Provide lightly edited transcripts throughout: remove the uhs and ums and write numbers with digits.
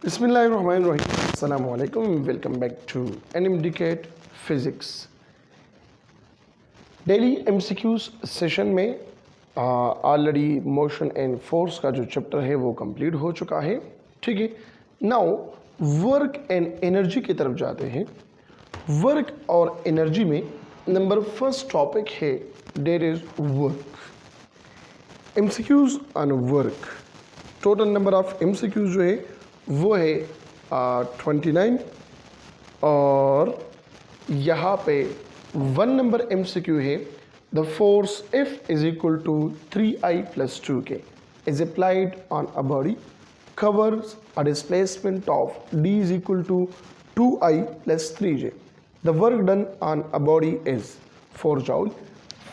बिस्मिल्लाहिर्रहमानिर्रहीम। अस्सलामु अलैकुम। Welcome back to animated physics. Daily MCQs session में ऑलरेडी मोशन एंड फोर्स का जो चैप्टर है वो कंप्लीट हो चुका है। ठीक है, नाउ वर्क एंड एनर्जी की तरफ जाते हैं। वर्क और एनर्जी में नंबर फर्स्ट टॉपिक है there is work. MCQs on work, total number of MCQs जो है वो है 29 और यहाँ पे 1 नंबर एमसीक्यू है the force F is equal to 3I + 2K is applied on a body covers a displacement of D is equal to 2I + 3J. The work done on a body is 4 joule,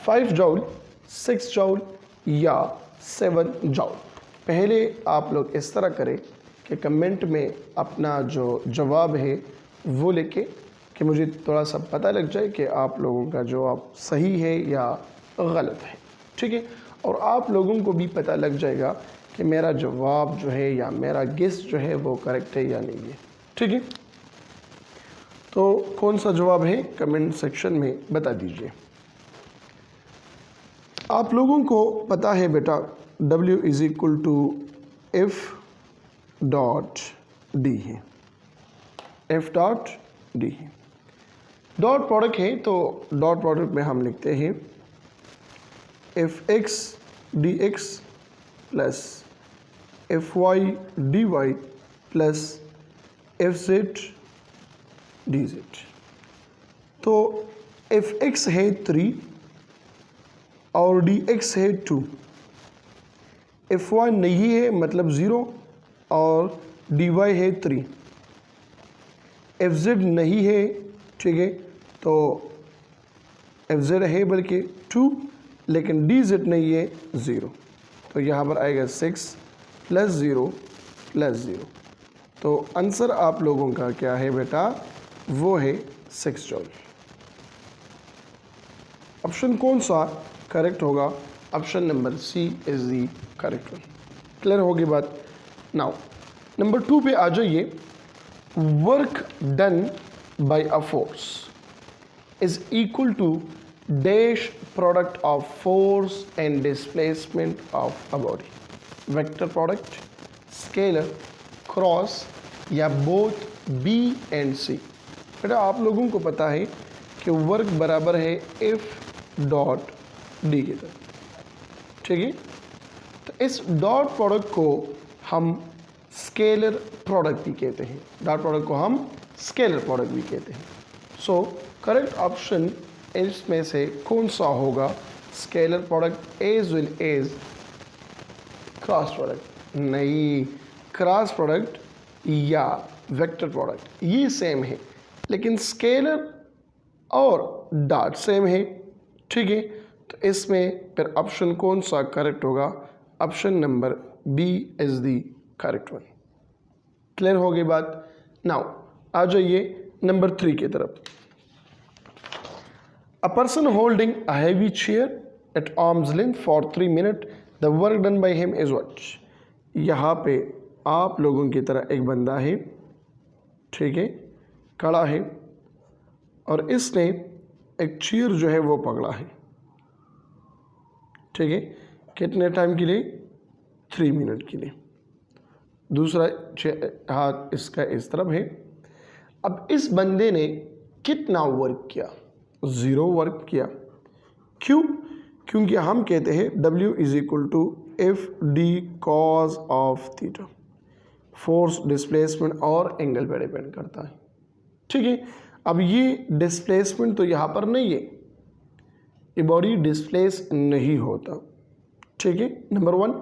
5 joule, 6 joule या 7 joule. पहले आप लोग इस तरह करें कि comment में अपना जो जवाब है वो लेके कि मुझे थोड़ा सा पता लग जाए कि आप लोगों का जवाब सही है या गलत है। ठीक है, और आप लोगों को भी पता लग जाएगा कि मेरा जवाब जो है या मेरा गेस जो है वो करेक्ट है या नहीं है। ठीक है, तो कौन सा जवाब है कमेंट सेक्शन में बता दीजिए। आप लोगों को पता है बेटा W is equal to F dot D है, F डॉट डी है। डॉट प्रोडक्ट है तो डॉट प्रोडक्ट में हम लिखते हैं Fx dx plus Fy dy plus Fz dz। तो Fx है 3 और dx है 2, Fy नहीं है मतलब 0 और dy है 3, Fz नहीं है। ठीक है, तो Fz है बल्कि 2 लेकिन dz नहीं है 0, तो यहाँ पर आएगा 6 + 0 + 0। तो आंसर आप लोगों का क्या है बेटा, वो है 6 जूल। ऑप्शन कौन सा करेक्ट होगा? Option number C is the correct one. Clear होगी बात। नाउ नंबर 2 पे आ जाइए। Work done by a force is equal to dash product of force and displacement of a body. Vector product, scalar, cross या both B and C. बेटा आप लोगों को पता है कि वर्क बराबर है F डॉट डी के तरफ। ठीक है, तो इस डॉट प्रोडक्ट को हम स्केलर प्रोडक्ट भी कहते हैं, डॉट प्रोडक्ट को हम स्केलर प्रोडक्ट भी कहते हैं। सो करेक्ट ऑप्शन इसमें से कौन सा होगा? Scalar product as well as cross product? नहीं, क्रॉस प्रोडक्ट या वेक्टर प्रोडक्ट ये सेम है, लेकिन स्केलर और डॉट सेम है। ठीक है, तो इसमें फिर ऑप्शन कौन सा करेक्ट होगा? Option number B is the correct one. Clear हो गई बात। नाउ आ जाइए नंबर 3 की तरफ। A person holding a heavy chair at arms length for 3 minute, the work done by him is what? यहाँ पे आप लोगों की तरह एक बंदा है, ठीक है, खड़ा है और इसने एक चेयर जो है वो पकड़ा है। ठीक है, कितने टाइम के लिए? 3 मिनट के लिए। दूसरा हाथ इसका इस तरफ है। अब इस बंदे ने कितना वर्क किया? 0 वर्क किया। क्यों? क्योंकि हम कहते हैं W is equal to F D cos of theta. Force, displacement और एंगल पे डिपेंड करता है। ठीक है, अब ये डिस्प्लेसमेंट तो यहाँ पर नहीं है, ये बॉडी डिस्प्लेस नहीं होता। ठीक है, नंबर 1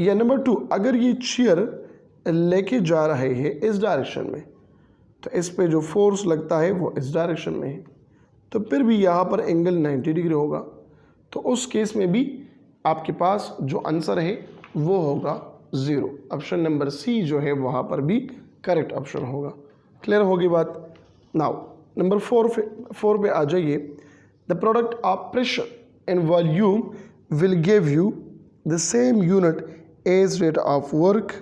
या नंबर 2, अगर ये चेयर लेके जा रहे हैं इस डायरेक्शन में तो इस पे जो फोर्स लगता है वो इस डायरेक्शन में है, तो फिर भी यहाँ पर एंगल 90 डिग्री होगा। तो उस केस में भी आपके पास जो आंसर है वो होगा 0। ऑप्शन नंबर सी जो है वहाँ पर भी करेक्ट ऑप्शन होगा। क्लियर होगी बात। नाउ नंबर 4 पे आ जाइए। The product of pressure and volume will give you the same unit as rate of work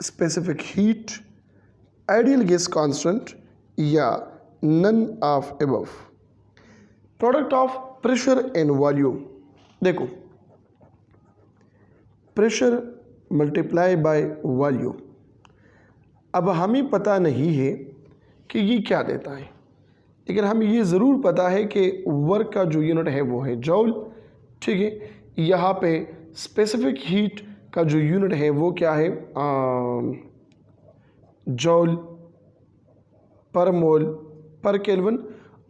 specific heat, ideal gas constant या none of above. Product of pressure and volume, देखो pressure multiply by volume. अब हमें पता नहीं है कि ये क्या देता है, लेकिन हमें ये ज़रूर पता है कि वर्क का जो यूनिट है वो है जॉल। ठीक है, यहाँ पे स्पेसिफिक हीट का जो यूनिट है वो क्या है, जॉल पर मोल पर केल्विन,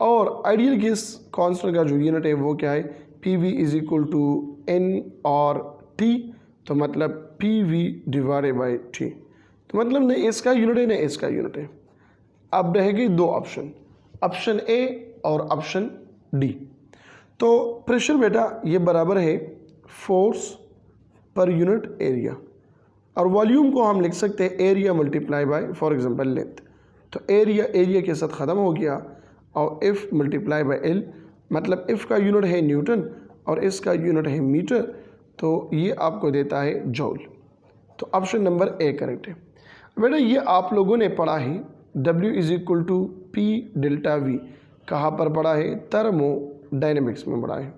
और आइडियल गैस कांस्टेंट का जो यूनिट है वो क्या है, PV is equal to N और T, तो मतलब PV डिवाइडेड बाई T। तो मतलब न इसका यूनिट है न इसका यूनिट है। अब रहेगी दो ऑप्शन, ऑप्शन A और ऑप्शन D। तो प्रेशर बेटा ये बराबर है फोर्स पर यूनिट एरिया, और वॉल्यूम को हम लिख सकते हैं area multiply by for example length. तो एरिया के साथ ख़त्म हो गया, और F मल्टीप्लाई बाय L, मतलब F का यूनिट है न्यूटन और इसका यूनिट है मीटर, तो ये आपको देता है जॉल। तो ऑप्शन नंबर A करेक्ट है। बेटा ये आप लोगों ने पढ़ा है W is equal to P delta V, कहाँ पर पढ़ा है, थर्मोडाइनमिक्स में पढ़ा है,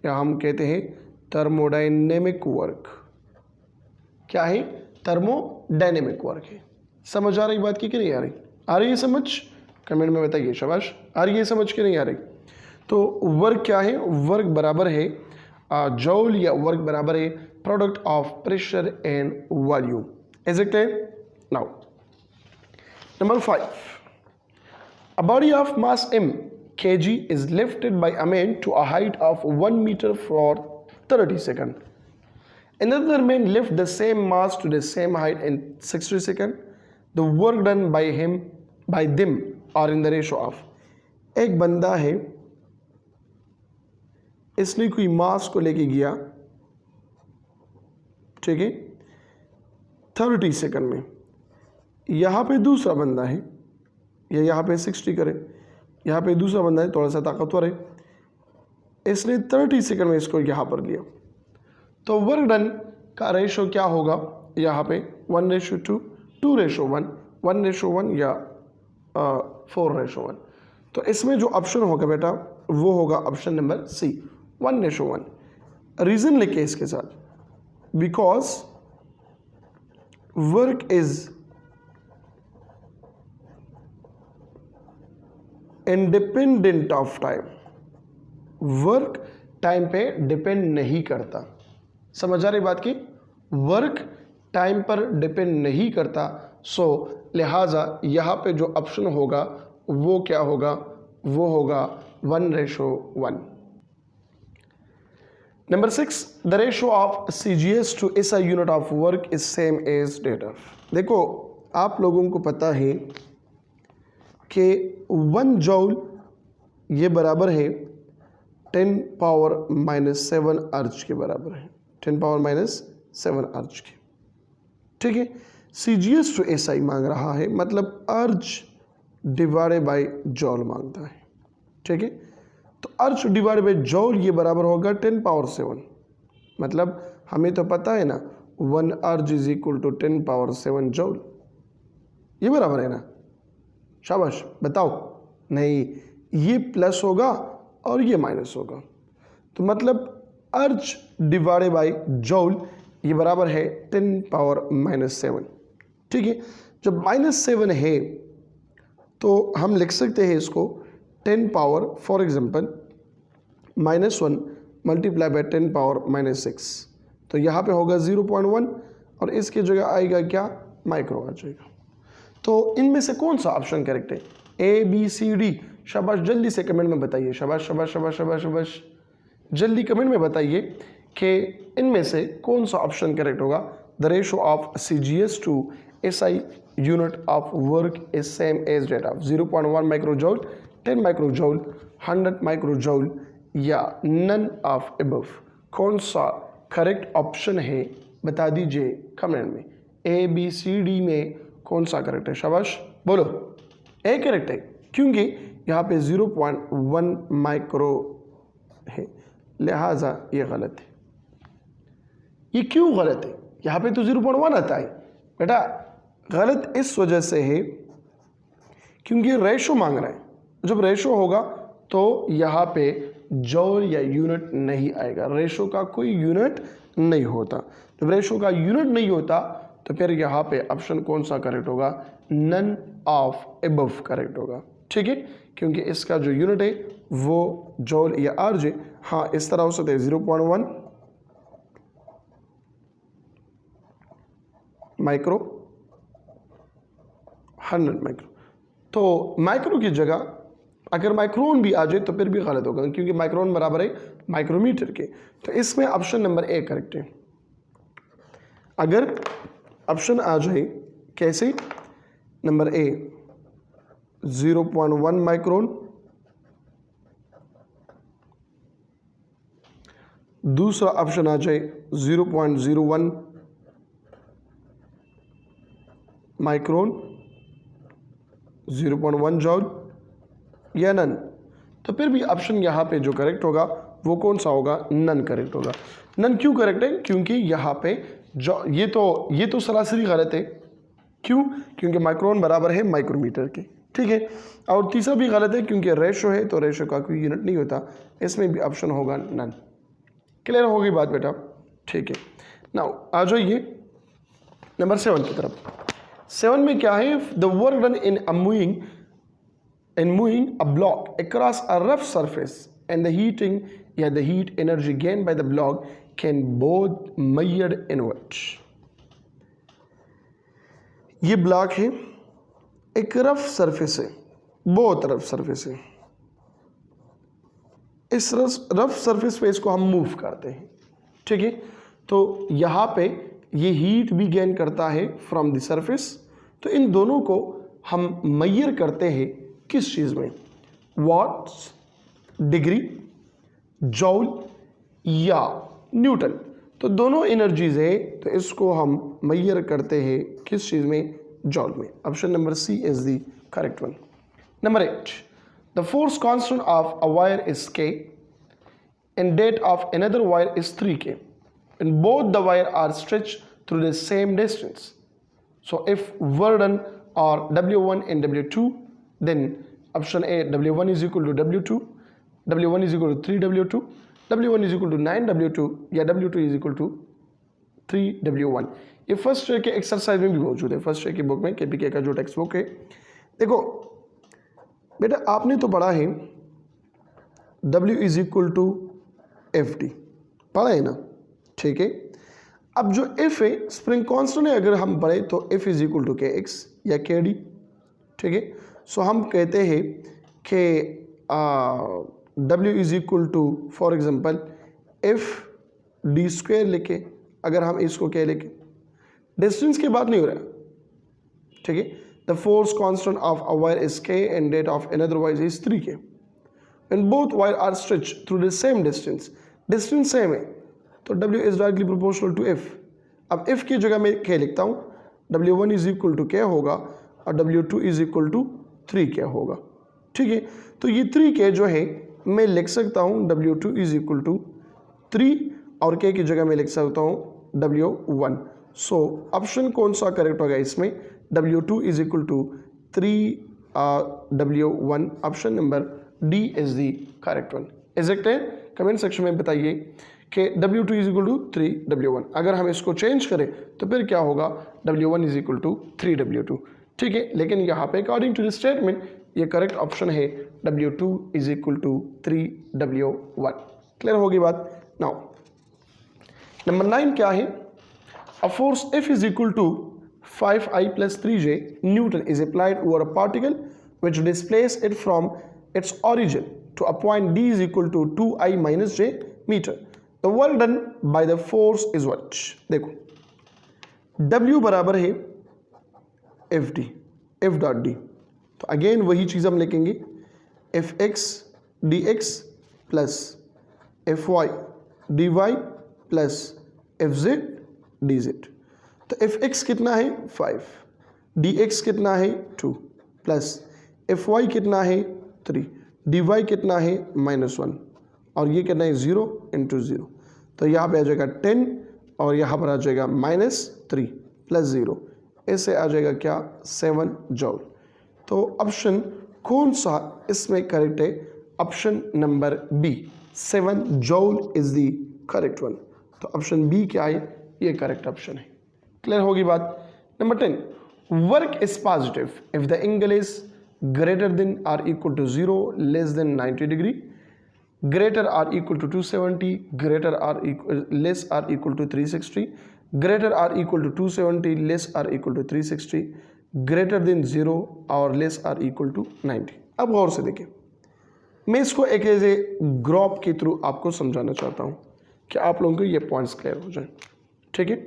या हम कहते हैं थर्मोडाइनेमिक वर्क। क्या है, थर्मोडाइनेमिक वर्क है। समझ आ रही बात की कि नहीं आ रही? आ रही है समझ? कमेंट में बताइए, शाबाश। आ रही है समझ कि नहीं आ रही? तो वर्क क्या है, वर्क बराबर है जॉल, या वर्क बराबर है product of pressure and volume. Is it clear? Now number 5, a body of mass m kg is lifted by a man to a height of 1 meter for 30 seconds. Another man lift the same mass to the same height in 60 seconds. The work done by them are in the ratio of, एक बंदा है, इसने कोई मास को लेके गया, ठीक है, 30 सेकंड में। यहाँ पे दूसरा बंदा है, या यहाँ पे 60 करे, यहाँ पे दूसरा बंदा है थोड़ा सा ताकतवर है, इसने 30 सेकंड में इसको यहाँ पर लिया। तो वर्क डन का रेशो क्या होगा, यहाँ पे 1:2, 2:1, 1:1 या 4:1। तो इसमें जो ऑप्शन होगा बेटा वो होगा ऑप्शन नंबर C, 1:1। रीज़न लिखे इसके साथ, because work is independent of time. Work time पे डिपेंड नहीं करता। समझ आ रही बात की? वर्क टाइम पर डिपेंड नहीं करता, सो लिहाजा यहाँ पे जो ऑप्शन होगा वो क्या होगा, वो होगा 1:1। Number 6, the ratio of CGS to SI unit of work is same as data. देखो आप लोगों को पता है कि 1 जॉल ये बराबर है 10⁻⁻7 अर्ज के बराबर है, 10⁻⁻7 अर्ज के। ठीक है, CGS टू SI मांग रहा है, मतलब अर्ज डिवाइडेड बाय जॉल मांगता है। ठीक है, तो अर्ज डिवाइडेड बाय जॉल ये बराबर होगा 10⁻7, मतलब हमें तो पता है ना 1 अर्ज इज इक्वल टू 10⁻7 जॉल, ये बराबर है ना? शाबाश, बताओ। नहीं, ये प्लस होगा और ये माइनस होगा, तो मतलब अर्ज डिवाइडेड बाय जॉल ये बराबर है 10⁻⁻7। ठीक है, जब -7 है तो हम लिख सकते हैं इसको 10 power for example -1 multiply by 10⁻⁻6, तो यहाँ पे होगा 0.1 और इसकी जगह आएगा क्या, माइक्रो आ जाएगा। तो इनमें से कौन सा ऑप्शन करेक्ट है, ABCD? शाबाश, जल्दी से कमेंट में बताइए, शाबाश शाबाश शाबाश शाबाश शाबाश, जल्दी कमेंट में बताइए कि इनमें से कौन सा ऑप्शन करेक्ट होगा। The ratio of CGS to SI unit of work is same as data, 0.1 microjoule, 10 microjoule, 100 microjoule या नन ऑफ एबव। कौन सा करेक्ट ऑप्शन है बता दीजिए कमेंट में। ABCD में कौन सा करेक्ट है? शाबाश, बोलो। ए करेक्ट है, क्योंकि यहाँ पे 0.1 माइक्रो है, लिहाजा ये गलत है। ये क्यों गलत है? यहाँ पे तो 0.1 आता है बेटा गलत इस वजह से है क्योंकि रेशो मांग रहा है। जब रेशो होगा तो यहाँ पे जॉल या यूनिट नहीं आएगा, रेशो का कोई यूनिट नहीं होता। जब रेशो का यूनिट नहीं होता तो फिर यहाँ पे ऑप्शन कौन सा करेक्ट होगा, नन ऑफ एबव करेक्ट होगा। ठीक है, क्योंकि इसका जो यूनिट है वो जॉल या आरजे, हाँ इस तरह हो सकते हैं 0.1 माइक्रो, 100 माइक्रो। तो माइक्रो की जगह अगर माइक्रोन भी आ जाए तो फिर भी गलत होगा, क्योंकि माइक्रोन बराबर है माइक्रोमीटर के। तो इसमें ऑप्शन नंबर ए करेक्ट है। अगर ऑप्शन आ जाए कैसे, नंबर ए 0.1 माइक्रोन, दूसरा ऑप्शन आ जाए 0.01 माइक्रोन, 0.1 जॉल या नन, तो फिर भी ऑप्शन यहाँ पे जो करेक्ट होगा वो कौन सा होगा, नन करेक्ट होगा। नन क्यों करेक्ट है, क्योंकि यहाँ पे जो ये तो सरासरी गलत है। क्यों, क्योंकि माइक्रोन बराबर है माइक्रोमीटर के। ठीक है, और तीसरा भी गलत है क्योंकि रेशो है तो रेशो का कोई यूनिट नहीं होता, इसमें भी ऑप्शन होगा नन। क्लियर होगी बात बेटा? ठीक है, नाउ आ जाइए नंबर 7 की तरफ। 7 में क्या है, the work done in moving a block across a rough surface and the heating या the heat energy gained by the block can both measured in what। ये ब्लॉक है, एक रफ सरफेस है, बहुत रफ सरफेस है। इस rough surface पे इसको हम मूव करते हैं। ठीक है, तो यहाँ पे ये हीट भी गेन करता है फ्रॉम द सरफेस। तो इन दोनों को हम मेजर करते हैं किस चीज़ में, वॉट्स, डिग्री, जॉल या न्यूटन। तो दोनों एनर्जीज है, तो इसको हम मेजर करते हैं किस चीज़ में, जॉल में। Option number C is the correct one. Number 8, the force constant of a wire is K and that of another wire is 3K and both the wire are stretched through the same distance. So if work done are W1 and W2, then option A, W1 is equal to W2, W1 is equal to 3W2, W1 is equal to 9W2 या W2 is equal to 3W1। ये first year के exercise में भी मौजूद है, first year की book में, KPK का जो टेक्स्ट बुक है। देखो बेटा आपने तो पढ़ा है W is equal to FD, पढ़ा है ना? ठीक है, अब जो F है स्प्रिंग कांस्टेंट है, अगर हम पढ़े तो F is equal to KX या KD। ठीक है, सो हम कहते हैं कि W is equal to for example FD² लिखे, अगर हम इसको क्या लिखे, डिस्टेंस की बात नहीं हो रहा। ठीक है, the force constant of a wire is K and that of another wire is 3K and both wire are stretched through the same distance, distance same है तो W is directly proportional to F। अब F की जगह मैं K लिखता हूँ, W1 is equal to K होगा और W2 is equal to 3K होगा। ठीक है, तो ये 3K जो है मैं लिख सकता हूँ W2 is equal to 3 और K की जगह मैं लिख सकता हूँ W1। सो ऑप्शन कौन सा करेक्ट होगा इसमें, W2 is equal to 3 W1। Option number D is the correct one। Exact है, कमेंट सेक्शन में बताइए कि W2 is equal to 3W1। अगर हम इसको चेंज करें तो फिर क्या होगा, W1 is equal to 3W2। ठीक है, लेकिन यहाँ पे अकॉर्डिंग टू द स्टेटमेंट ये करेक्ट ऑप्शन है W2 is equal to 3W1। Clear होगी बात? नाउ नंबर 9 क्या है, a force F is equal to 5I plus 3J Newton is applied over a particle which displaces it from its origin to a point D is equal to 2I minus J meter. The work done by the force is what? देखो W बराबर है FD, F dot D। तो again वही चीज़ हम लिखेंगे, Fx dx plus Fy dy plus Fz dz। तो Fx कितना है 5, dx कितना है 2 प्लस Fy कितना है 3, dy कितना है -1 और ये कितना है 0 इंटू 0। तो यहाँ पे आ जाएगा 10 और यहाँ पर आ जाएगा -3 प्लस 0 ऐसे आ जाएगा क्या 7 जॉल। तो ऑप्शन कौन सा इसमें करेक्ट है? Option number B 7 joule is the correct one. तो ऑप्शन बी क्या है? ये करेक्ट ऑप्शन है। क्लियर होगी बात। Number 10 work is positive if the angle is greater than or equal to 0 less than 90 degree, greater or equal to 270, greater or equal less or equal to 360, greater or equal to 270, less or equal to 360, greater than 0 और less or equal to 90। अब गौर से देखें, मैं इसको एक ऐसे graph के through आपको समझाना चाहता हूँ कि आप लोगों को ये पॉइंट्स क्लियर हो जाए। ठीक है,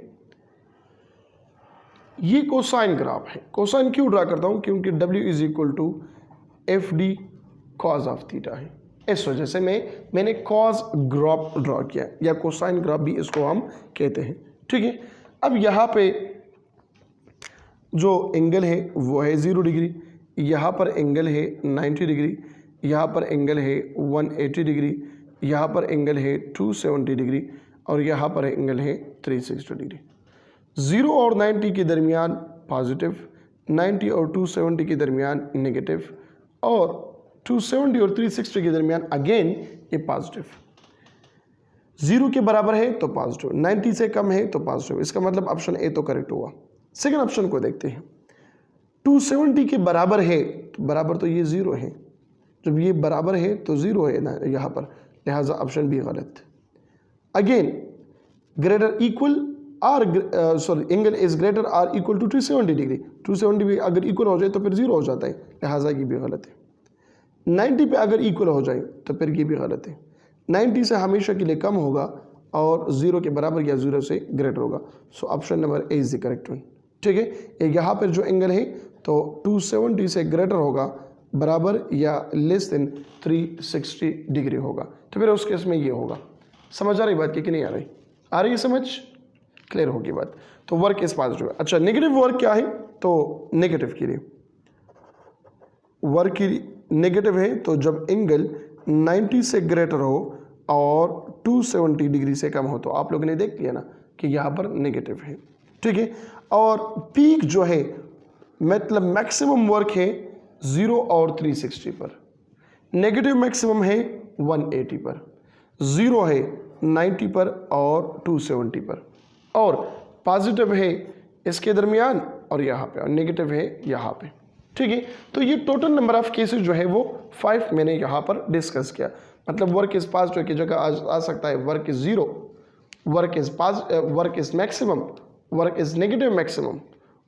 ये कोसाइन ग्राफ है। कोसाइन क्यों ड्रा करता हूँ? क्योंकि W is equal to F D cos of theta है। इस वजह से मैंने कॉस ग्राफ ड्रॉ किया, या कोसाइन ग्राफ भी इसको हम कहते हैं। ठीक है, अब यहाँ पे जो एंगल है वो है 0 डिग्री, यहाँ पर एंगल है 90 डिग्री, यहाँ पर एंगल है 180 डिग्री, यहाँ पर एंगल है 270 डिग्री और यहाँ पर एंगल है 360 डिग्री। 0 और 90 के दरमियान पॉजिटिव, 90 और 270 के दरमियान नेगेटिव और 270 और 360 के दरमियान अगेन ये पॉजिटिव। 0 के बराबर है तो पॉजिटिव, 90 से कम है तो पॉजिटिव। इसका मतलब ऑप्शन ए तो करेक्ट हुआ। सेकंड ऑप्शन को देखते हैं। 270 के बराबर है तो बराबर तो ये 0 है, जब ये बराबर है तो 0 है ना यहाँ पर, लिहाजा ऑप्शन बी गलत। Again greater equal or angle is greater or equal to 270 degree, 270 भी अगर इक्वल हो जाए तो फिर 0 हो जाता है, लिहाजा ये भी गलत है। 90 पे अगर इक्वल हो जाए तो फिर ये भी गलत है। 90 से हमेशा के लिए कम होगा और 0 के बराबर या 0 से ग्रेटर होगा। So option number A is the correct one. ठीक है, यहाँ पर जो एंगल है तो 270 से ग्रेटर होगा, बराबर या लेस देन 360 डिग्री होगा, तो फिर उस केस में ये होगा। समझ आ रही बात कि नहीं आ रही? आ रही है समझ? क्लियर होगी बात। तो वर्क इज पॉजिटिव। अच्छा, नेगेटिव वर्क क्या है? तो नेगेटिव के लिए वर्क की नेगेटिव है तो जब एंगल 90 से ग्रेटर हो और 270 डिग्री से कम हो, तो आप लोगों ने देख लिया ना कि यहाँ पर नेगेटिव है। ठीक है, और पीक जो है मतलब मैक्सिमम वर्क है 0 और 360 पर, नेगेटिव मैक्सिमम है 180 पर, 0 है 90 पर और 270 पर, और पॉजिटिव है इसके दरमियान और यहाँ पे, और नेगेटिव है यहाँ पे। ठीक है, तो ये टोटल नंबर ऑफ केसेस जो है वो 5 मैंने यहाँ पर डिस्कस किया। मतलब वर्क इज पॉजिटिव की जगह आ सकता है work is 0, work is maximum, work is negative maximum,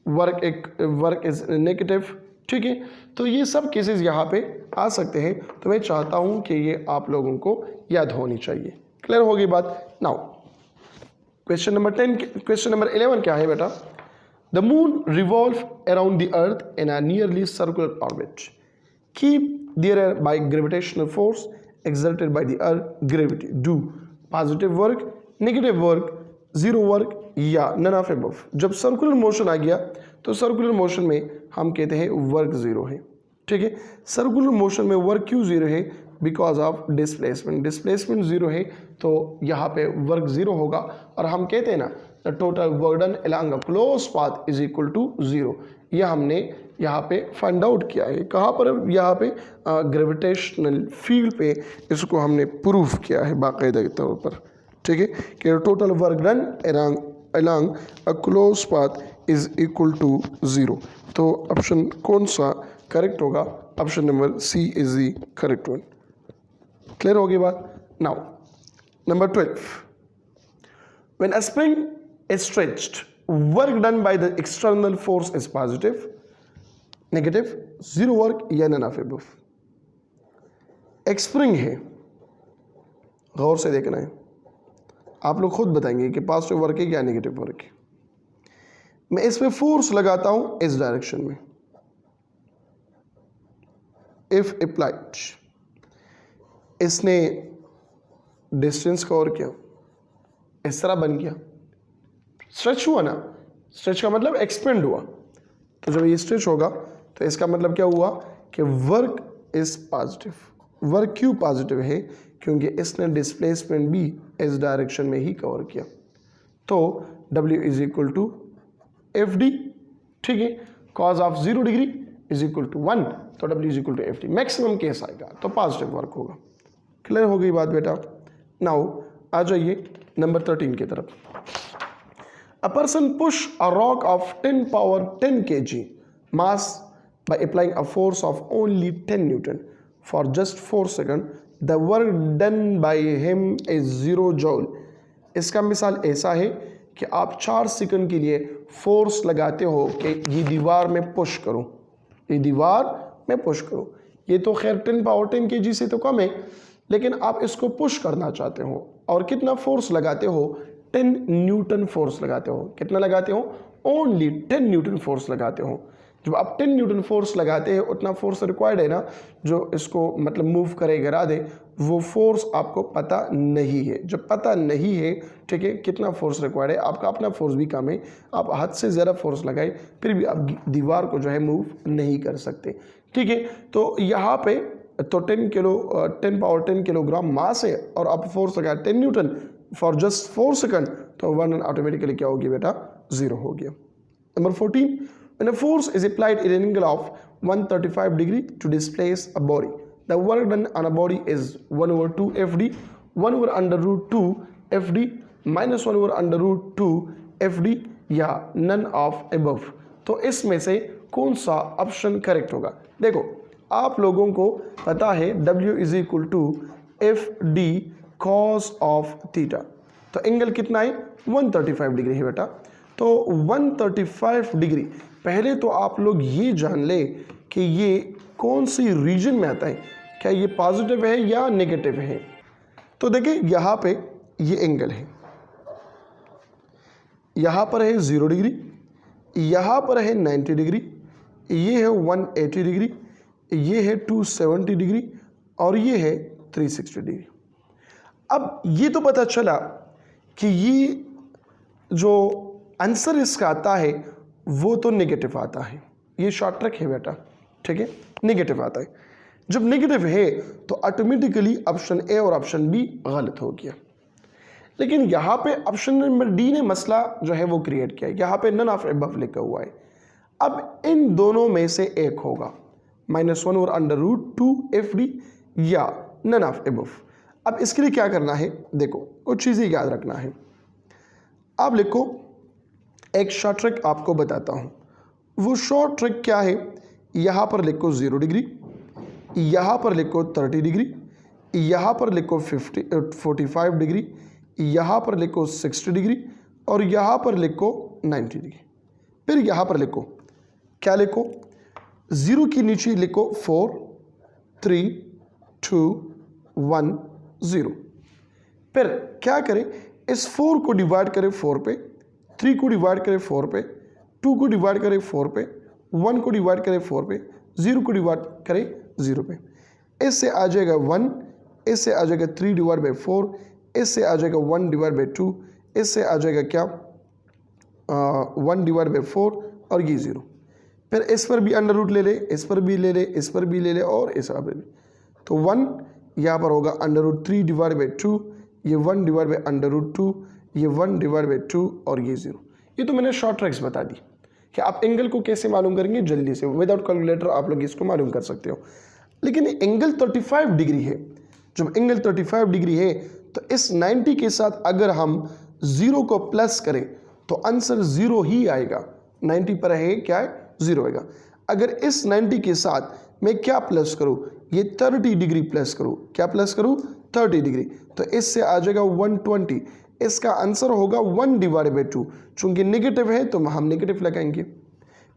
work is negative. ठीक है, तो ये सब केसेस यहाँ पे आ सकते हैं। तो मैं चाहता हूँ कि ये आप लोगों को याद होनी चाहिए। क्लियर होगी बात? नाउ क्वेश्चन नंबर 11 क्या है बेटा? The moon revolves around the earth in a nearly circular orbit, keep there by gravitational force exerted by the earth gravity. Do positive work, negative work, zero work या none of above। जब circular motion आ गया तो circular motion में हम कहते हैं work 0 है। ठीक है, सर्कुलर मोशन में वर्क क्यों 0 है? Because of displacement. डिस्प्लेसमेंट 0 है तो यहाँ पे वर्क 0 होगा, और हम कहते हैं ना the total work done along a close path is equal to 0। यह हमने यहाँ पे फाइंड आउट किया है। कहाँ पर? यहाँ पे ग्रेविटेशनल फील्ड पे इसको हमने प्रूफ किया है बाकायदा के तौर पर। ठीक है, कि total work done along a close path is equal to 0। तो ऑप्शन कौन सा करेक्ट होगा? Option number C is the correct one. Clear होगी बात? Now number 12, when a spring is stretched, work done by the external force is positive, negative, zero work या none of above। एक spring है, गौर से देखना है, आप लोग खुद बताएंगे कि पॉजिटिव वर्क है या नेगेटिव वर्क है। मैं इस पे फोर्स लगाता हूं इस डायरेक्शन में, इफ अप्लाइड, इसने डिस्टेंस कवर किया, इस तरह बन गया, स्ट्रेच हुआ ना। स्ट्रेच का मतलब एक्सपेंड हुआ, तो जब ये स्ट्रेच होगा तो इसका मतलब क्या हुआ कि वर्क इज पॉजिटिव। वर्क क्यों पॉजिटिव है? क्योंकि इसने डिस्प्लेसमेंट भी इस डायरेक्शन में ही कवर किया। तो W is equal to F D ठीक है। Cos of 0 degree is equal to 1, तो W is equal to FD। Maximum case आएगा तो पॉजिटिव वर्क होगा। क्लियर हो गई बात बेटा। नाउ आ जाइए नंबर 13 की तरफ। A person push a rock of 10 power 10 kg mass by applying a force of only 10 Newton for just 4 seconds. The work done by him is 0 joule. इसका मिसाल ऐसा है कि आप 4 सेकंड के लिए फोर्स लगाते हो कि ये दीवार में पुश करो, ये दीवार में पुश करो। ये तो खैर 10 पावर 10 kg से तो कम है, लेकिन आप इसको पुश करना चाहते हो और कितना फोर्स लगाते हो? 10 न्यूटन फोर्स लगाते हो। कितना लगाते हो? ओनली 10 न्यूटन फोर्स लगाते हो। जब आप 10 न्यूटन फोर्स लगाते हैं उतना फोर्स रिक्वायर्ड है ना, जो इसको मतलब मूव करे गिरा दे, वो फोर्स आपको पता नहीं है। जब पता नहीं है, ठीक है, कितना फोर्स रिक्वायर्ड है, आपका अपना फोर्स भी कम है, आप हद से ज़्यादा फोर्स लगाए फिर भी आप दीवार को जो है मूव नहीं कर सकते, ठीक है। तो यहाँ पे तो 10 पावर 10 किलोग्राम मास है और आप फोर्स लगाए 10 न्यूटन फॉर जस्ट 4 सेकंड, तो 1 ऑटोमेटिकली क्या होगी बेटा? 0 हो गया। Number 14, when a force is applied at an angle of 135 degree to displace a body, the work done on a body is 1 over 2 FD, 1 over under root 2 FD minus 1 over under root 2 FD या none of above। तो इसमें से कौन सा option correct होगा? देखो आप लोगों को पता है W is equal to FD cos of theta, तो एंगल कितना है? 135 डिग्री है बेटा। तो 135 डिग्री, पहले तो आप लोग ये जान ले कि ये कौन सी रीजन में आता है, क्या ये पॉजिटिव है या नेगेटिव है। तो देखिए यहाँ पे ये एंगल है, यहाँ पर है 0 डिग्री, यहाँ पर है 90 डिग्री, ये है 180 डिग्री, ये है 270 डिग्री और ये है 360 डिग्री। अब ये तो पता चला कि ये जो आंसर इसका आता है वो तो नेगेटिव आता है, ये शॉर्ट ट्रिक है बेटा, ठीक है, नेगेटिव आता है। जब नेगेटिव है तो ऑटोमेटिकली ऑप्शन ए और ऑप्शन बी गलत हो गया। लेकिन यहाँ पे ऑप्शन नंबर डी ने मसला जो है वो क्रिएट किया, यहाँ पे नन ऑफ अबव लिखा हुआ है। अब इन दोनों में से एक होगा, -1 और अंडर रूट 2 FD या नन ऑफ अबव। अब इसके लिए क्या करना है? देखो कुछ चीज़ें याद रखना है। आप लिखो, एक शॉर्ट ट्रिक आपको बताता हूँ। वो शॉर्ट ट्रिक क्या है? यहाँ पर लिखो 0 डिग्री, यहाँ पर लिखो 30 डिग्री, यहाँ पर लिखो 45 डिग्री, यहाँ पर लिखो 60 डिग्री और यहाँ पर लिखो 90 डिग्री। फिर यहाँ पर लिखो, क्या लिखो? 0 के नीचे लिखो 4 3 2 1 0। फिर क्या करें? इस 4 को डिवाइड करें 4 पे, 3 को डिवाइड करें 4 पे, 2 को डिवाइड करें 4 पे, 1 को डिवाइड करें 4 पे, 0 को डिवाइड करें 0 पे। इससे आ जाएगा 1, इससे आ जाएगा 3 डिवाइड बाई 4, इससे आ जाएगा 1 डिवाइड बाई 2, इससे आ जाएगा क्या 1 डिवाइड बाई 4 और ये 0। फिर इस पर भी अंडर रूट ले ले, इस पर भी ले ले, इस पर भी ले ले और इस पर भी। तो 1 यहाँ पर होगा अंडर रूट 3 डिवाइड बाई 2, ये 1 डिवाइड बाई अंडर रूट 2, ये 1 डिवाइड बाई 2 और ये 0। ये तो मैंने शॉर्ट ट्रिक्स बता दी कि आप एंगल को कैसे मालूम करेंगे जल्दी से, विदाउट कैलकुलेटर आप लोग इसको मालूम कर सकते हो। लेकिन एंगल 35 डिग्री है। जब एंगल 35 डिग्री है तो इस 90 के साथ अगर हम 0 को प्लस करें तो आंसर 0 ही आएगा। 90 पर है क्या है? 0 आएगा। अगर इस 90 के साथ मैं क्या प्लस करूं? ये 30 डिग्री प्लस करूं। क्या प्लस करूं? 30 डिग्री। तो इससे आ जाएगा 120। इसका आंसर होगा 1 डिवाइड बाई 2। चूंकि नेगेटिव है तो हम नेगेटिव लगाएंगे।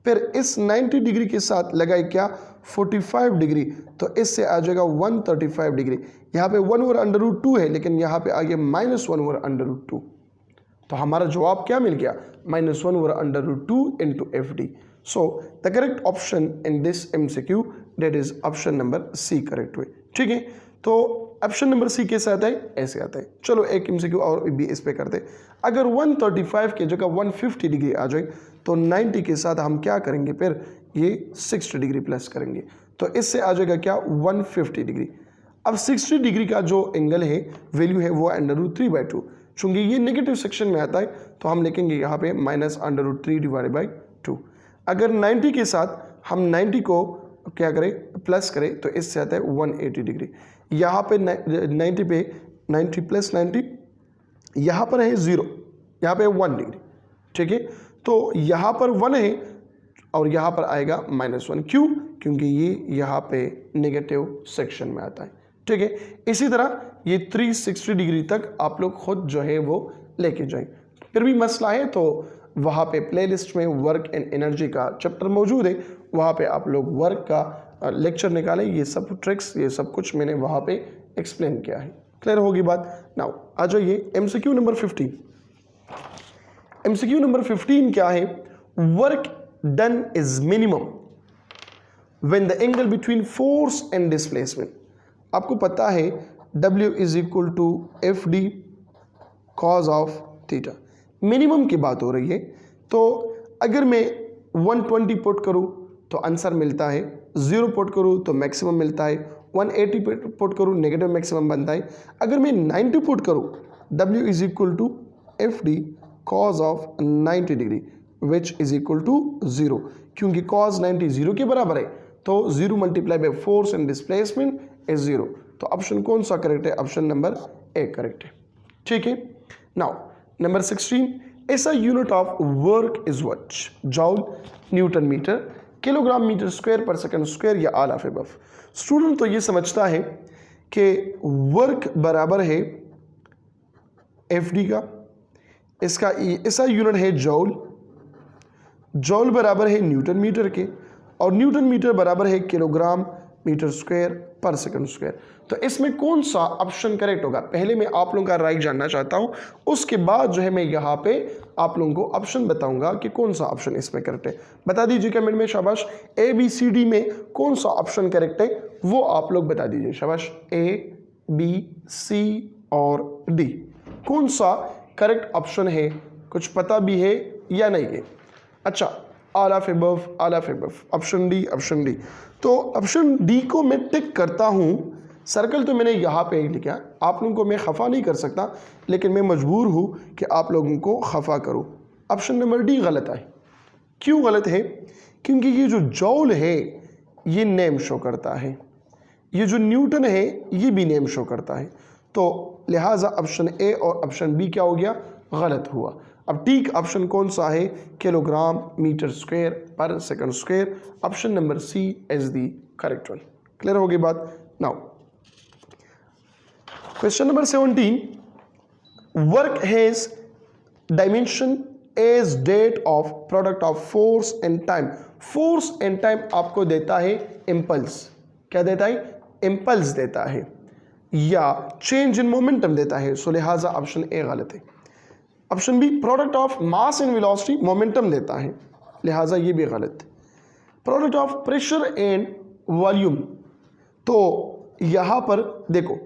फिर इस 90 डिग्री के साथ लगाए क्या 45 डिग्री, तो इससे आ जाएगा 135 डिग्री। यहाँ पे 1 ओवर अंडर रूट 2 है, लेकिन यहाँ पे आ गया -1 ओवर अंडर रूट 2। तो हमारा जवाब क्या मिल गया? -1 over under root 2 into FD। So the correct option in this MCQ that is option number C correct हुए। ठीक है, तो ऑप्शन नंबर C कैसे आता है? ऐसे आता है। चलो एक MCQ और भी इस पे करते। अगर 135 की जगह 150 डिग्री आ जाए तो 90 के साथ हम क्या करेंगे? फिर ये 60 डिग्री प्लस करेंगे, तो इससे आ जाएगा क्या 150 डिग्री। अब 60 डिग्री का जो एंगल है वैल्यू है वो √3/2। चूंकि ये नेगेटिव सेक्शन में आता है तो हम लिखेंगे यहाँ पे -√3/2। अगर 90 के साथ हम 90 को क्या करें, प्लस करें, तो इससे आता है 180 डिग्री। यहाँ पे 90 पे 90 प्लस 90, यहाँ पर है 0, यहाँ पे 1 डिग्री, ठीक है। तो यहाँ पर 1 है और यहाँ पर आएगा -1, क्यों? क्योंकि ये यहाँ पे नेगेटिव सेक्शन में आता है, ठीक है। इसी तरह ये 360 डिग्री तक आप लोग खुद जो है वो लेके जाएं। फिर भी मसला है तो वहाँ पे प्लेलिस्ट में वर्क एंड एनर्जी का चैप्टर मौजूद है, वहाँ पे आप लोग वर्क का लेक्चर निकालें। ये सब ट्रिक्स, ये सब कुछ मैंने वहाँ पे एक्सप्लेन किया है। क्लियर होगी बात? नाउ आ जाइए MCQ नंबर 15। MCQ नंबर 15 क्या है? Work done is minimum when the angle between force and displacement. आपको पता है W is equal to FD cos of theta. Minimum की बात हो रही है, तो अगर मैं 120 पुट करूं तो आंसर मिलता है, 0 पुट करूं तो मैक्सिमम मिलता है, 180 पुट करूं नेगेटिव मैक्सिमम बनता है। अगर मैं 90 पुट करूं W is equal to FD cos of 90 degree which is equal to 0, क्योंकि कॉज 90 0 के बराबर है, तो 0 multiply by force and displacement is 0। तो ऑप्शन कौन सा करेक्ट है? ऑप्शन नंबर ए करेक्ट है, ठीक है। नाउ नंबर 16, ऐसा unit of work is what? Joule, newton metre, kilogram metre square per second square या ऑल ऑफ अबव। स्टूडेंट तो ये समझता है कि वर्क बराबर है FD का, इसका ऐसा यूनिट है जॉल, जॉल बराबर है न्यूटन मीटर के, और न्यूटन मीटर बराबर है kilogram metre square per second square. तो इसमें कौन सा ऑप्शन करेक्ट होगा? पहले मैं आप लोगों का राय जानना चाहता हूं, उसके बाद जो है मैं यहाँ पे आप लोगों को ऑप्शन बताऊंगा कि कौन सा ऑप्शन इसमें करेक्ट है। बता दीजिए कमेंट में, शाबाश। ABCD में कौन सा ऑप्शन करेक्ट है वो आप लोग बता दीजिए, शाबाश। A, B, C और D कौन सा करेक्ट ऑप्शन है? कुछ पता भी है या नहीं है? अच्छा, all of above, all of above, option D, option D. तो ऑप्शन डी को मैं टिक करता हूं, सर्कल तो मैंने यहाँ पे लिखा। आप लोगों को मैं खफा नहीं कर सकता, लेकिन मैं मजबूर हूँ कि आप लोगों को खफा करूँ। ऑप्शन नंबर डी गलत है। क्यों गलत है? क्योंकि ये जो जॉल है ये नेम शो करता है, ये जो न्यूटन है ये भी नेम शो करता है, तो लिहाजा ऑप्शन ए और ऑप्शन बी क्या हो गया? गलत हुआ। अब ठीक ऑप्शन कौन सा है? Kilogram metre square per second square. Option number C is the correct one. Clear होगी बात? Now question number 17, work has dimension as that of product of force and time. Force and time आपको देता है impulse. क्या देता है? Impulse देता है, या चेंज इन मोमेंटम देता है। सो लिहाजा ऑप्शन ए गलत है। Option B, product of mass and velocity, momentum देता है, लिहाजा ये भी गलत। Product of pressure and volume, तो यहां पर देखो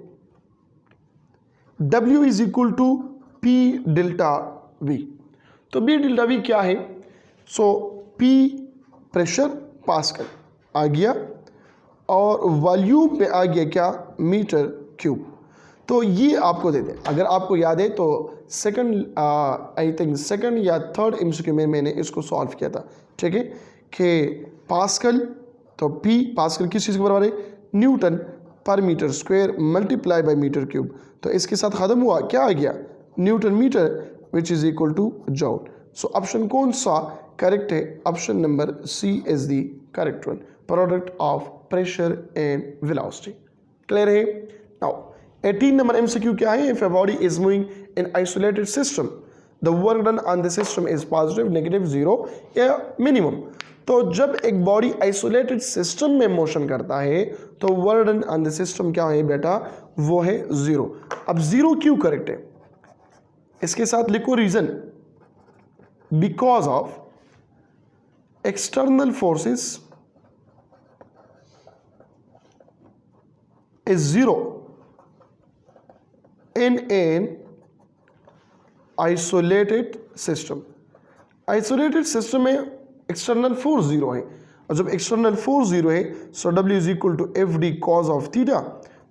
W is equal to P delta V। तो B डेल्टा V क्या है? सो P प्रेशर पास्कल आ गया, और वॉल्यूम पे आ गया क्या? Metre cube. तो ये आपको दे दे। अगर आपको याद है तो सेकंड आई थिंक सेकंड या थर्ड MCQ में मैंने इसको सॉल्व किया था, ठीक है, कि पास्कल, तो P पास्कल किस चीज़ के बराबर है? Newton per metre square multiply by metre cube. तो इसके साथ ख़त्म हुआ, क्या आ गया? Newton metre which is equal to joule. So option कौन सा करेक्ट है? Option number C is the correct one, product of pressure and velocity. Clear है? नाउ 18 नंबर MCQ क्या है? If a body is moving in isolated system the work done on the system is positive, negative, zero या minimum. तो जब एक body isolated system में motion करता है तो work done on the system क्या है बेटा? वो है जीरो। अब जीरो क्यों करेक्ट है? इसके साथ लिखो reason, because of external forces is zero in an isolated system। Isolated system में एक्सटर्नल फोर्स जीरो है, और जब एक्सटर्नल फोर्स जीरो है so W is equal to FD cos of theta,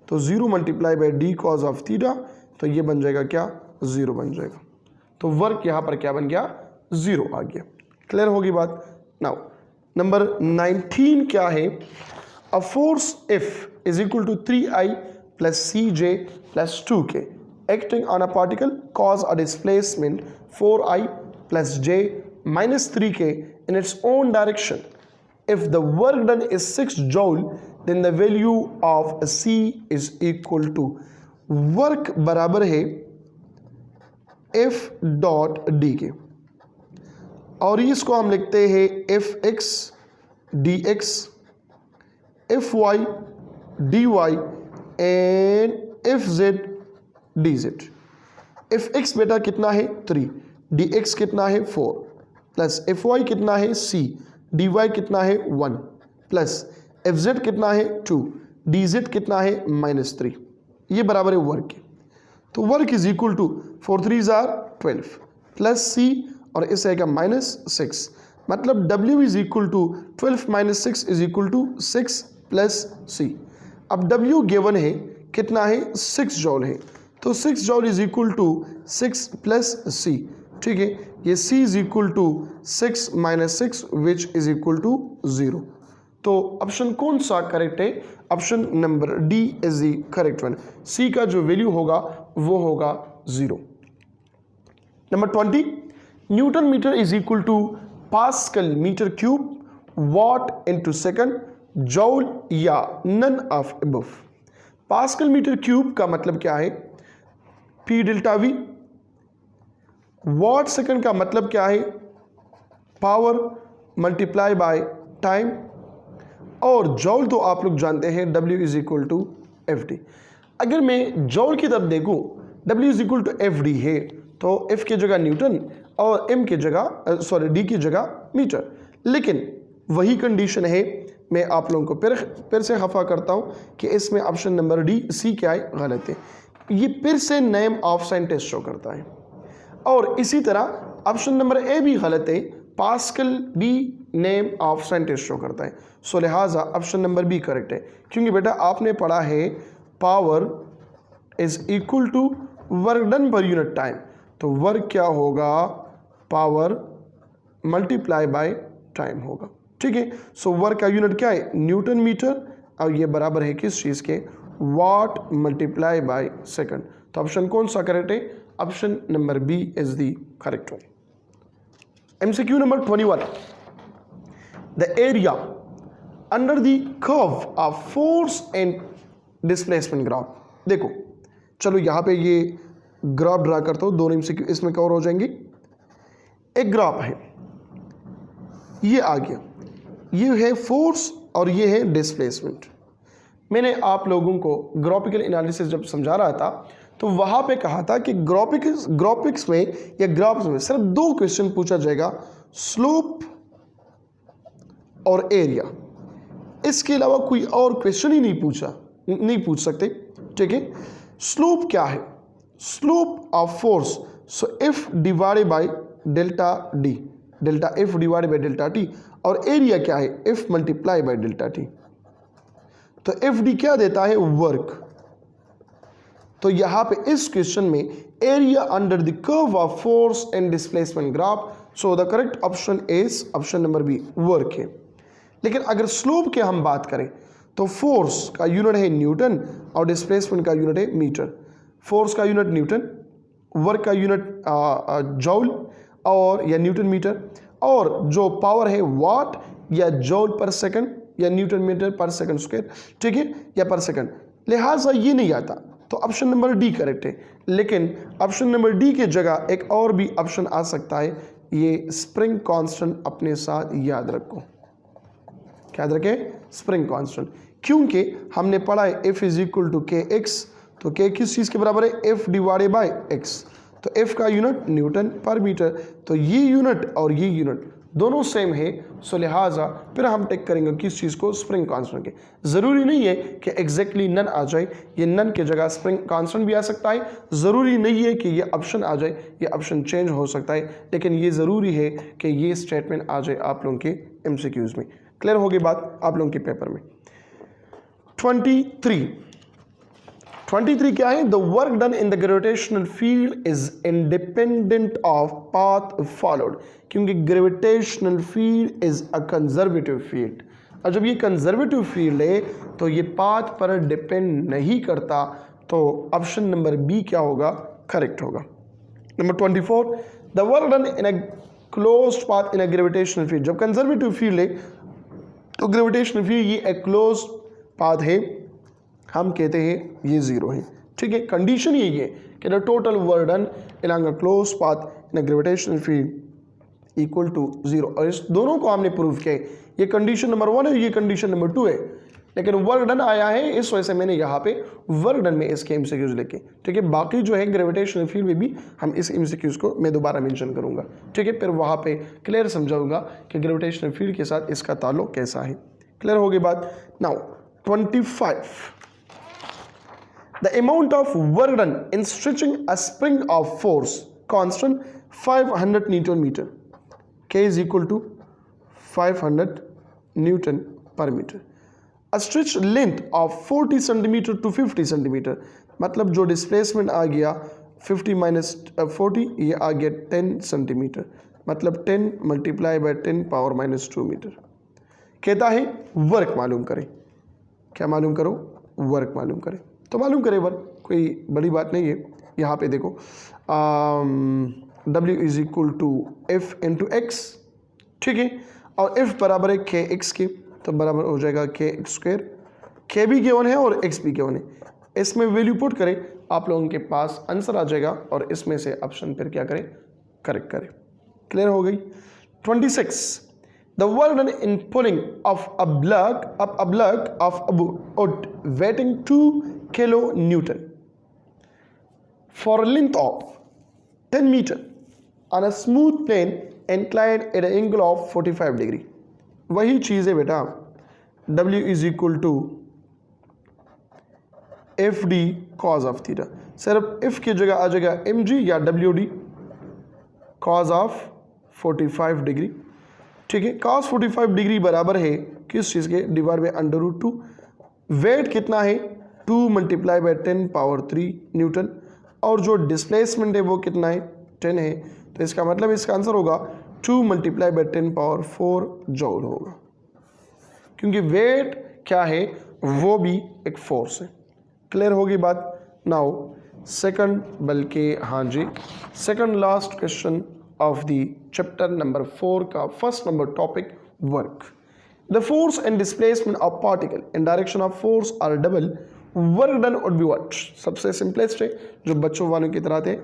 तो zero multiply by D cos of theta, तो ये बन जाएगा क्या? जीरो बन जाएगा। तो वर्क यहाँ पर क्या बन गया? जीरो आ गया। क्लियर होगी बात? नाउ नंबर 19 क्या है? A force F is equal to 3I plus CJ plus 2K acting on a particle cause a displacement 4I plus J minus 3K in its own direction. If the work done is 6 joule, then the value of C is equal to work बराबर है F dot D के, और इसको हम लिखते हैं Fx dx, Fy dy and Fz dz. Fx बेटा कितना है 3, dx कितना है 4, प्लस Fy कितना है c, dy कितना है 1, प्लस Fz कितना है 2, dz कितना है -3. ये बराबर है वर्क के. तो work is equal to 4 3 12 plus c और इस आएगा -6, मतलब W is equal to 12 - 6 is equal to 6 plus c. अब W गिवन है कितना है 6 जॉल है, तो 6 joule is equal to 6 plus c. ठीक है, ये c is equal to 6 - 6 which is equal to 0. तो ऑप्शन कौन सा करेक्ट है? Option number D is the correct one. c का जो वैल्यू होगा वो होगा 0. Number 20, newton metre is equal to pascal metre cube, watt into second, joule या none of above. Pascal metre cube का मतलब क्या है? P delta V. Watt second का मतलब क्या है? Power multiply by time. और जॉल तो आप लोग जानते हैं W is equal to FD. अगर मैं जॉल की तरफ देखूं, W is equal to FD है, तो F की जगह न्यूटन और M की जगह D की जगह मीटर. लेकिन वही कंडीशन है, मैं आप लोगों को फिर से खफा करता हूं कि इसमें ऑप्शन नंबर डी C क्या है? गलत है. ये फिर से नेम ऑफ साइंटिस्ट शो करता है. और इसी तरह ऑप्शन नंबर ए भी गलत है, पास्कल भी नेम ऑफ साइंटिस्ट शो करता है. सो लिहाजा ऑप्शन नंबर बी करेक्ट है, क्योंकि बेटा आपने पढ़ा है power is equal to work done per unit time. तो वर्क क्या होगा? पावर मल्टीप्लाई बाय टाइम होगा. ठीक है, सो वर्क का यूनिट क्या है? न्यूटन मीटर, और ये बराबर है किस चीज़ के? Watt multiply by second. तो ऑप्शन कौन सा करेक्ट है? Option number B is the correct one. MCQ number 21, the area under the curve of force and displacement graph. देखो चलो यहाँ पे ये ग्राफ ड्रा करता हूँ, दोनों MCQ इसमें कवर हो जाएंगे. एक ग्राफ है, ये आ गया, ये है फोर्स और ये है डिस्प्लेसमेंट. मैंने आप लोगों को ग्राफिकल एनालिसिस जब समझा रहा था तो वहाँ पे कहा था कि ग्राफिक्स में या ग्राफ्स में सिर्फ 2 क्वेश्चन पूछा जाएगा, स्लोप और एरिया. इसके अलावा कोई और क्वेश्चन ही नहीं पूछ सकते. ठीक है, स्लोप क्या है? Slope of force, so F divided by delta D, delta F divided by delta T. और एरिया क्या है? F multiply by delta T. तो FD क्या देता है? वर्क. तो यहां पे इस क्वेश्चन में area under the curve of force and displacement graph, so the correct option is option number B, work है. लेकिन अगर स्लोप की हम बात करें तो फोर्स का यूनिट है न्यूटन और डिस्प्लेसमेंट का यूनिट है मीटर. फोर्स का यूनिट न्यूटन, वर्क का यूनिट जॉल और या न्यूटन मीटर, और जो पावर है वाट या जॉल पर सेकंड या न्यूटन मीटर पर सेकंड स्क्वायर. ठीक है, या पर सेकंड. लिहाजा ये नहीं आता, तो ऑप्शन नंबर डी करेक्ट है. लेकिन ऑप्शन नंबर डी की जगह एक और भी ऑप्शन आ सकता है, ये स्प्रिंग कांस्टेंट अपने साथ याद रखो. क्या याद रखें? Spring constant. क्योंकि हमने पढ़ा है F इज इक्वल टू के एक्स, तो के किस चीज़ के बराबर है? F divided by x. तो F का यूनिट न्यूटन पर मीटर, तो ये यूनिट और ये यूनिट दोनों सेम है. सो लिहाजा फिर हम टेक करेंगे किस चीज़ को? स्प्रिंग कांस्टेंट के. ज़रूरी नहीं है कि एग्जैक्टली नन आ जाए, ये नन की जगह स्प्रिंग कांस्टेंट भी आ सकता है. ज़रूरी नहीं है कि ये ऑप्शन आ जाए, ये ऑप्शन चेंज हो सकता है. लेकिन ये ज़रूरी है कि ये स्टेटमेंट आ जाए आप लोगों के MCQs में. क्लियर होगी बात आप लोगों के पेपर में. 23 क्या है? The work done in the gravitational field is independent of path followed, क्योंकि gravitational field is a conservative field, और जब ये कंजर्वेटिव फील्ड है तो ये पाथ पर डिपेंड नहीं करता, तो ऑप्शन नंबर बी क्या होगा? करेक्ट होगा। Number 24, the work done in a closed path in a gravitational field, जब कंजर्वेटिव फील्ड है तो ग्रेविटेशनल फील्ड ये एक क्लोज पाथ है, हम कहते हैं ये जीरो है। ठीक है, कंडीशन यही है कि the total work done in a close path in a gravitational field equal to zero, और इस दोनों को हमने प्रूव किया है। ये कंडीशन नंबर 1 है, ये कंडीशन नंबर 2 है, लेकिन वर्क डन आया है इस वजह से मैंने यहाँ पे वर्क डन में इसके एमसीक्यूज लिखे। ठीक है, बाकी जो है ग्रेविटेशनल फील्ड में भी हम इस एमसीक्यूज को मैं दोबारा मेंशन करूंगा। ठीक है, फिर वहाँ पे क्लियर समझाऊंगा कि ग्रेविटेशनल फील्ड के साथ इसका ताल्लुक कैसा है। क्लियर हो गई बात। Now 25, the amount of work done in stretching a spring of force constant 500 Newton meter, K is equal to 500 Newton per meter, a stretch length of 40 centimeter to 50 centimeter, मतलब जो डिस्प्लेसमेंट आ गया 50 minus 40 ये आ गया 10 centimetre, मतलब 10 multiply by 10 power minus 2 metre. कहता है work मालूम करें। क्या मालूम करो? वर्क मालूम करें। तो मालूम करे वर्क, कोई बड़ी बात नहीं है। यहाँ पे देखो W is equal to F into X, ठीक है, और f बराबर है के एक्स के, तो बराबर हो जाएगा के एक्स स्क्वायर। के भी गिवन है और x भी गिवन है, इसमें वैल्यू पुट करें, आप लोगों के पास आंसर आ जाएगा, और इसमें से ऑप्शन फिर क्या करें? करेक्ट करें। क्लियर हो गई। 26, the work done in pulling of a block of wood weighing 2 kilonewton for a length of 10 meter on a smooth plane inclined at an angle of 45 degree। वही चीज़ है बेटा, W is equal to FD cos of theta, सिर्फ F की जगह आ जाएगा mg या WD cos of 45 degree. ठीक है, cos 45 डिग्री बराबर है किस चीज़ के? Divide by under root 2। Weight कितना है? 2 मल्टीप्लाई बाय 10 पावर 3 न्यूटन, और जो डिस्प्लेसमेंट है वो कितना है? 10 है, तो इसका मतलब इसका आंसर होगा 2 मल्टीप्लाई बाय 10 पावर 4 जूल होगा, क्योंकि वेट क्या है? वो भी एक फोर्स है। क्लियर होगी बात। नाउ सेकंड, बल्कि हाँ जी, second last question of the chapter number 4 का first number topic work. The force and displacement of particle in direction of force are double, work done would be what? सबसे simplest है, जो बच्चों वालों की तरह थे,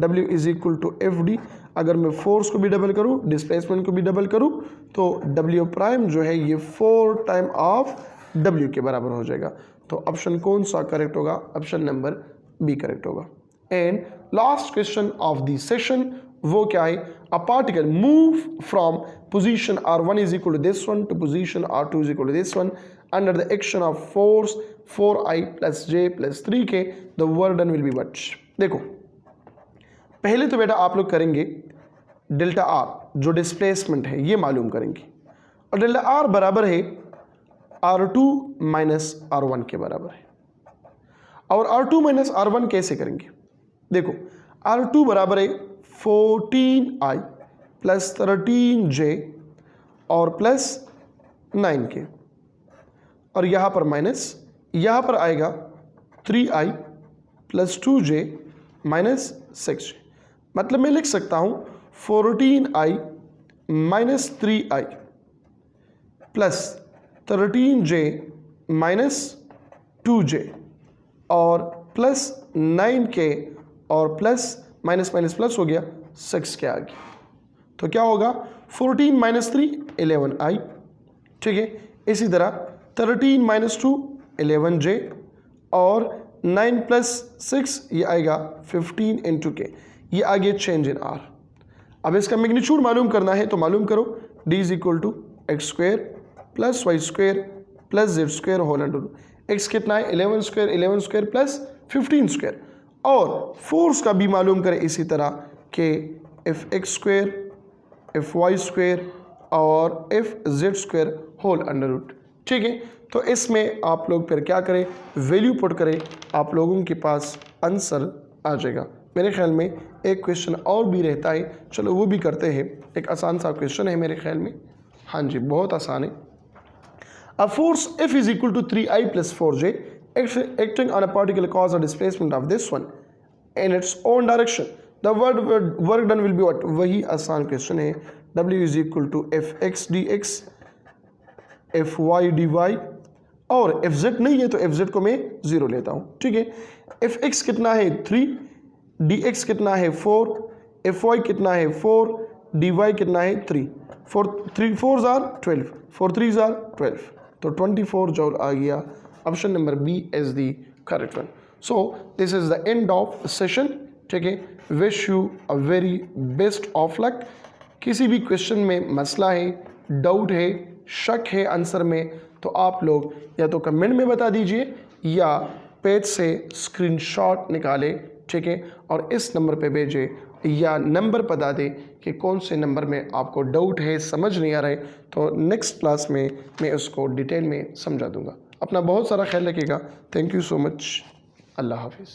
W is equal to FD। अगर मैं फोर्स को भी डबल करूँ, डिस्प्लेसमेंट को भी डबल करूँ, तो W प्राइम जो है ये 4 टाइम ऑफ W के बराबर हो जाएगा। तो ऑप्शन कौन सा करेक्ट होगा? ऑप्शन नंबर बी करेक्ट होगा। And last question of the session वो क्या है? A particle move from position r1 is equal to this one to position r2 is equal to this one under the action of force 4i plus j plus 3k, the work done will be what? देखो, पहले तो बेटा आप लोग करेंगे delta r जो displacement है ये मालूम करेंगे, और डेल्टा r बराबर है r2 माइनस r1 के बराबर है। और r2 माइनस r1 कैसे करेंगे? देखो, r2 बराबर है 14i प्लस 13j और प्लस 9k, और यहाँ पर माइनस, यहाँ पर आएगा 3i plus 2j minus 6j, मतलब मैं लिख सकता हूँ 14i minus 3i plus 13j minus 2j और प्लस 9k और प्लस माइनस माइनस प्लस हो गया 6 के आगे, तो क्या होगा? 14 माइनस 3 11i, ठीक है। इसी तरह 13 माइनस 2 11j और 9 प्लस 6 ये आएगा 15 इंटू के, ये आगे चेंज इन r। अब इसका मैग्नीट्यूड मालूम करना है तो मालूम करो, d is equal to x square plus y square plus z square whole under. X कितना है? 11 स्क्वायर प्लस 15 स्क्वायर, और फोर्स का भी मालूम करें इसी तरह के f x square f y square और f z square whole under root. ठीक है, तो इसमें आप लोग फिर क्या करें, वैल्यू पुट करें, आप लोगों के पास आंसर आ जाएगा। मेरे ख्याल में एक क्वेश्चन और भी रहता है, चलो वो भी करते हैं। एक आसान सा क्वेश्चन है मेरे ख्याल में, हाँ जी बहुत आसान है। A force F is equal to 3I plus 4J acting on a particle cause a displacement of this one in its own direction. The work done will be what? वही आसान क्वेश्चन है। W is equal to Fx dx, Fy dy, और Fz नहीं है तो Fz को मैं 0 लेता हूँ, ठीक है। Fx कितना है 3, dx कितना है 4, Fy कितना है 4, dy कितना है 3, 3 4s are 12, 4 3s are 12, तो 24 जूल आ गया। Option number B is the correct one. So this is the end of session, ठीक है। Wish you a very best of luck. किसी भी क्वेश्चन में मसला है, डाउट है, शक है आंसर में, तो आप लोग या तो कमेंट में बता दीजिए या पेज से स्क्रीनशॉट निकालें, ठीक है, और इस नंबर पे भेजें या नंबर बता दें कि कौन से नंबर में आपको डाउट है, समझ नहीं आ रहा है, तो नेक्स्ट क्लास में मैं उसको डिटेल में समझा दूंगा। अपना बहुत सारा ख्याल रखिएगा। Thank you so much. अल्लाह हाफिज़।